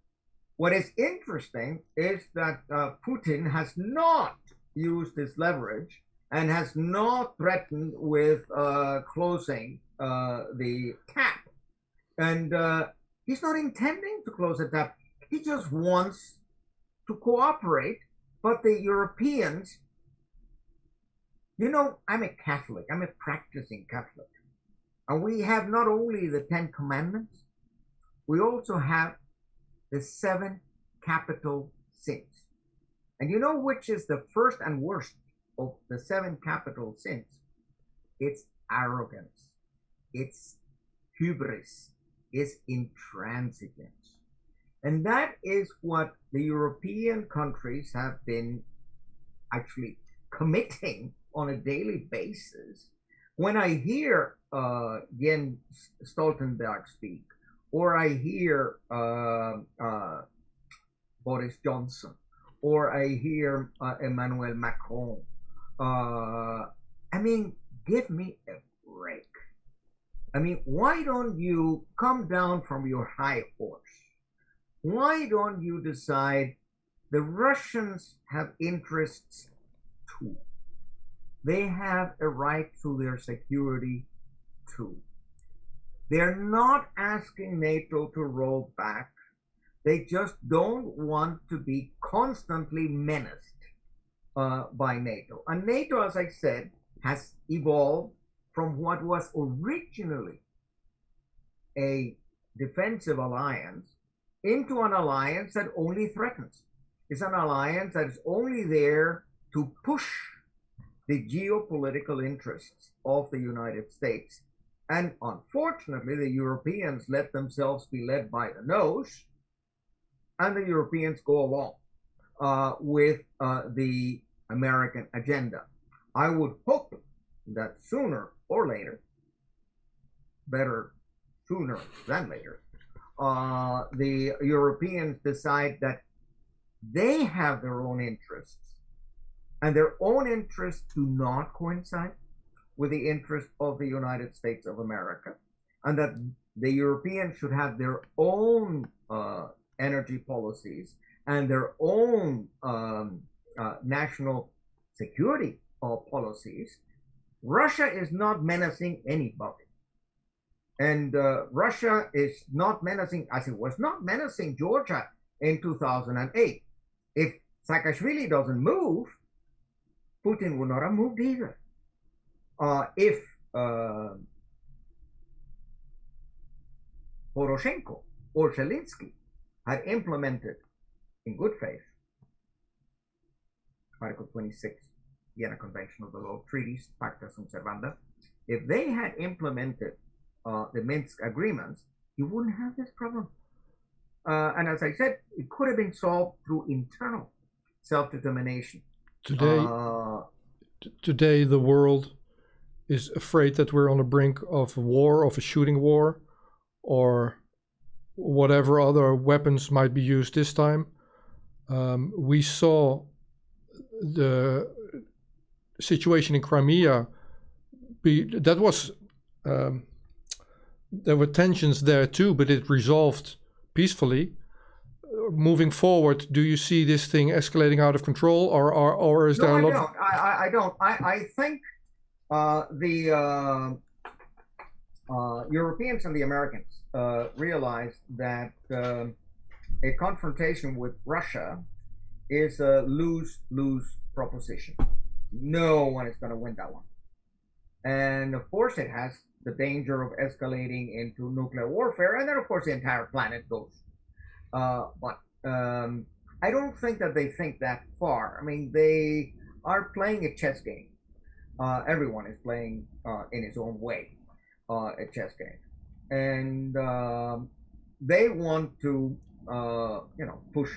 what is interesting is that Putin has not used his leverage and has not threatened with closing the tap. And he's not intending to close the tap. He just wants to cooperate. But the Europeans, you know, I'm a Catholic. I'm a practicing Catholic. And we have not only the 10 Commandments, we also have the 7 capital sins. And you know which is the first and worst of the 7 capital sins? It's arrogance. It's hubris. It's intransigence. And that is what the European countries have been actually committing on a daily basis. When I hear Jens Stoltenberg speak, or I hear Boris Johnson, or I hear Emmanuel Macron, I mean, give me a break. I mean, why don't you come down from your high horse? Why don't you decide the Russians have interests too? They have a right to their security too. They're not asking NATO to roll back. They just don't want to be constantly menaced by NATO. And NATO, as I said, has evolved from what was originally a defensive alliance into an alliance that only threatens. It's an alliance that is only there to push the geopolitical interests of the United States. And unfortunately, the Europeans let themselves be led by the nose, and the Europeans go along with the American agenda. I would hope that sooner or later, better sooner than later, the Europeans decide that they have their own interests, and their own interests do not coincide with the interest of the United States of America, and that the Europeans should have their own energy policies and their own national security policies. Russia is not menacing anybody. And Russia is not menacing, as it was not menacing Georgia in 2008. If Saakashvili doesn't move, Putin would not have moved either. If Poroshenko or Zelensky had implemented in good faith Article 26, Vienna Convention of the Law of Treaties, Pacta Sunt Servanda, if they had implemented the Minsk agreements, you wouldn't have this problem. And as I said, it could have been solved through internal self-determination. Today, the world is afraid that we're on the brink of a war, of a shooting war, or whatever other weapons might be used this time. We saw the situation in Crimea there were tensions there too, but it resolved peacefully. Moving forward, do you see this thing escalating out of control, or is there a lot? I don't. I think the Europeans and the Americans realized that a confrontation with Russia is a lose-lose proposition. No one is going to win that one. And of course, it has the danger of escalating into nuclear warfare, and then of course the entire planet goes. But I don't think that they think that far. I mean, they are playing a chess game. Everyone is playing in his own way a chess game, and they want to, push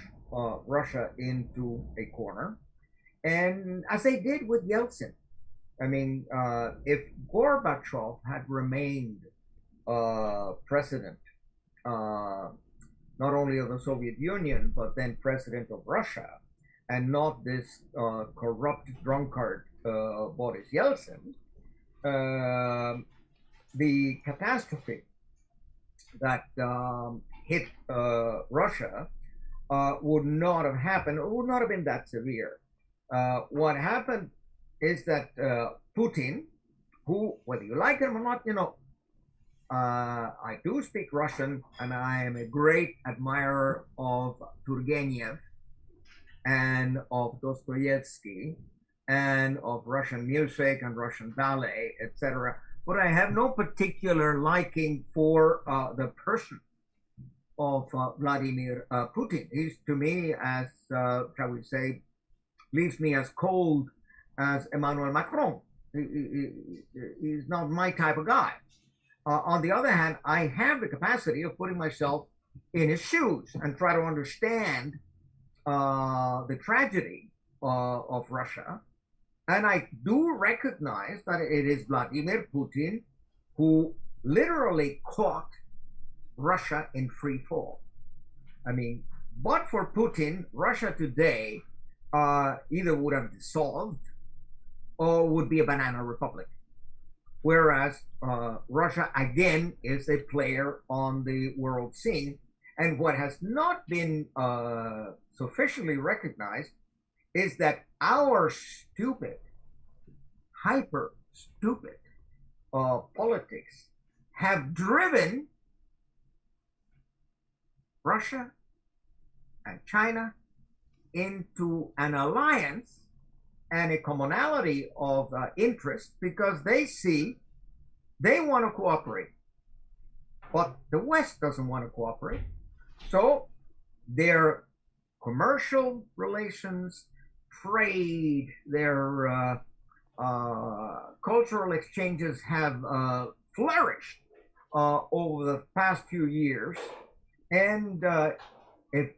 Russia into a corner, and as they did with Yeltsin. I mean, if Gorbatsjov had remained president, not only of the Soviet Union, but then president of Russia, and not this corrupt drunkard Boris Yeltsin, the catastrophe that hit Russia would not have happened, or would not have been that severe. What happened is that Putin, who, whether you like him or not, I do speak Russian, and I am a great admirer of Turgenev and of Dostoevsky and of Russian music and Russian ballet, etc. But I have no particular liking for the person of Vladimir Putin. He's, to me, as, shall we say, leaves me as cold as Emmanuel Macron. He's not my type of guy. On the other hand, I have the capacity of putting myself in his shoes and try to understand the tragedy of Russia. And I do recognize that it is Vladimir Putin who literally caught Russia in free fall. I mean, but for Putin, Russia today either would have dissolved or would be a banana republic. Whereas Russia, again, is a player on the world scene. And what has not been sufficiently recognized is that our stupid, hyper stupid politics have driven Russia and China into an alliance and a commonality of interest, because they see they want to cooperate, but the West doesn't want to cooperate. So their commercial relations, trade, their cultural exchanges have flourished over the past few years. And if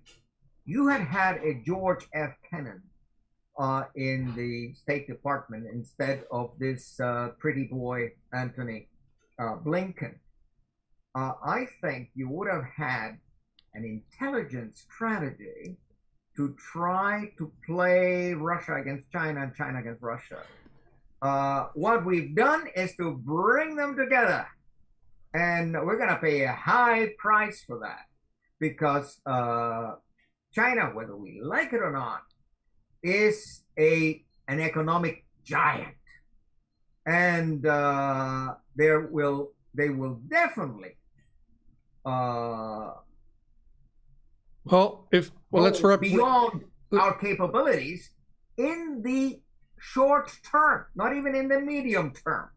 you had had a George F. Kennan in the State Department instead of this pretty boy Antony Blinken, I think you would have had an intelligent strategy to try to play Russia against China and China against Russia. What we've done is to bring them together, and we're going to pay a high price for that, because China, whether we like it or not, is an economic giant, and they will definitely let's wrap beyond our capabilities in the short term, not even in the medium term.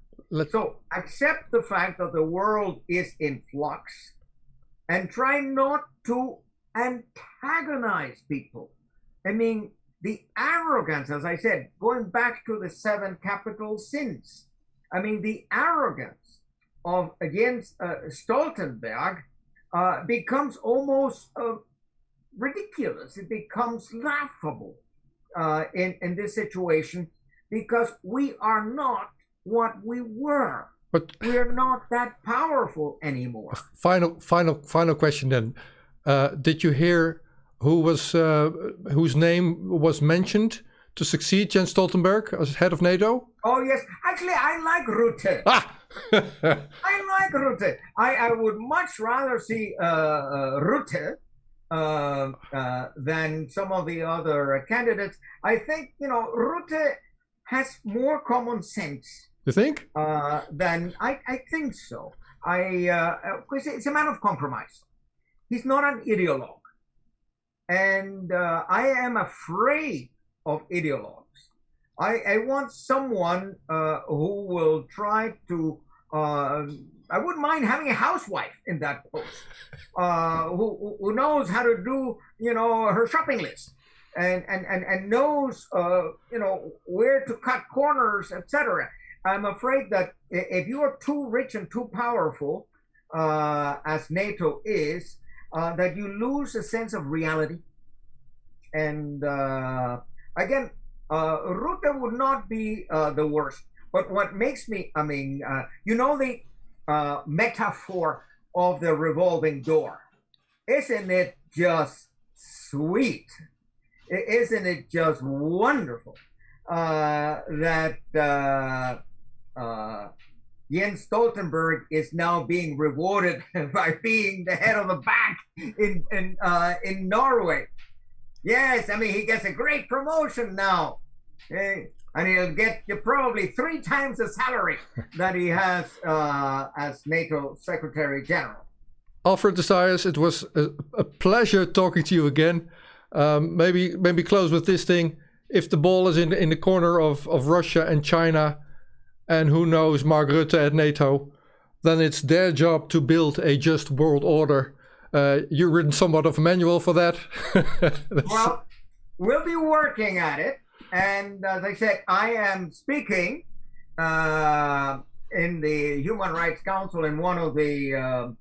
So accept the fact that the world is in flux and try not to antagonize people. I mean, the arrogance, as I said, going back to the 7 capital sins. I mean, the arrogance of against Stoltenberg becomes almost ridiculous. It becomes laughable in this situation, because we are not what we were. But we're not that powerful anymore. Final question then. Did you hear whose name was mentioned to succeed Jens Stoltenberg as head of NATO? Oh yes, actually I like Rutte. I like Rutte. I would much rather see Rutte than some of the other candidates. I think, Rutte has more common sense. You think? Then I think so. Because it's a man of compromise. He's not an ideologue. And I am afraid of ideologues. I want someone who will try to, I wouldn't mind having a housewife in that post, who knows how to do, her shopping list and knows, where to cut corners, etc. I'm afraid that if you are too rich and too powerful, as NATO is, that you lose a sense of reality. And again, Rutte would not be the worst. But what makes me, the metaphor of the revolving door. Isn't it just sweet? Isn't it just wonderful that Jens Stoltenberg is now being rewarded by being the head of the bank in Norway? Yes, he gets a great promotion now. And he'll get probably 3 times the salary that he has as NATO Secretary General. Alfred de Zayas, it was a pleasure talking to you again. Maybe close with this thing. If the ball is in the corner of Russia and China, and who knows, Mark Rutte at NATO, then it's their job to build a just world order. You've written somewhat of a manual for that. Well, we'll be working at it. And as I said, I am speaking in the Human Rights Council in one of the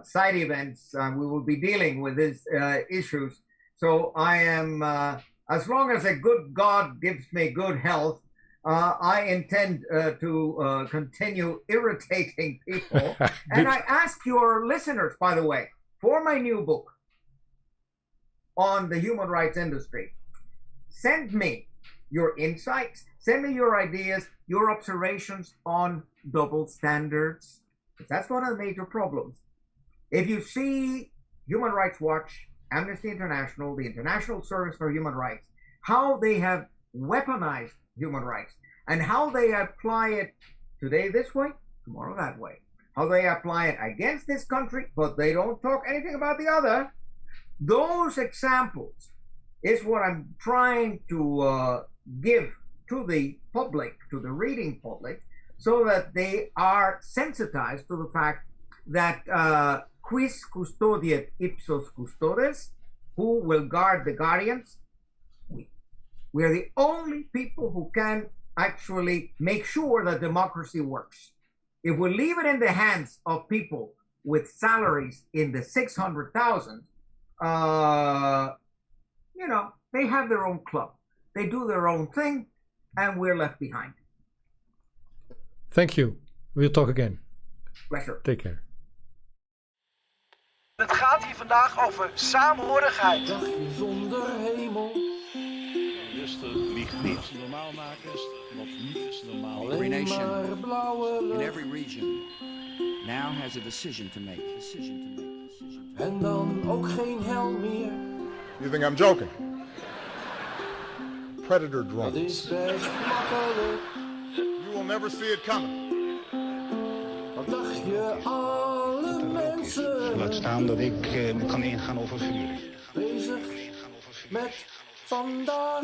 side events. We will be dealing with these issues. So I am, as long as a good God gives me good health, I intend to continue irritating people. And I ask your listeners, by the way, for my new book on the human rights industry, send me your insights, send me your ideas, your observations on double standards. That's one of the major problems. If you see Human Rights Watch, Amnesty International, the International Service for Human Rights, how they have weaponized human rights and how they apply it today this way, tomorrow that way, how they apply it against this country, but they don't talk anything about the other. Those examples is what I'm trying to give to the public, to the reading public, so that they are sensitized to the fact that quis custodiet ipsos custodes, who will guard the guardians? We are the only people who can actually make sure that democracy works. If we leave it in the hands of people with salaries in the 600,000, they have their own club. They do their own thing, and we're left behind. Thank you. We'll talk again. Pleasure. Take care. Het gaat hier vandaag over saamhorigheid. Dagje zonder hemel. Rustig, lieg niet. Normaal maken, wat niet is normaal. Every nation In every region now has a decision to make. En dan ook geen hel meer. You think I'm joking? Predator Dat drones. is best makkelijk. You will never see it coming. Wat dacht je, alle mensen Laat staan dat ik kan ingaan over vuur. bezig met vandaag.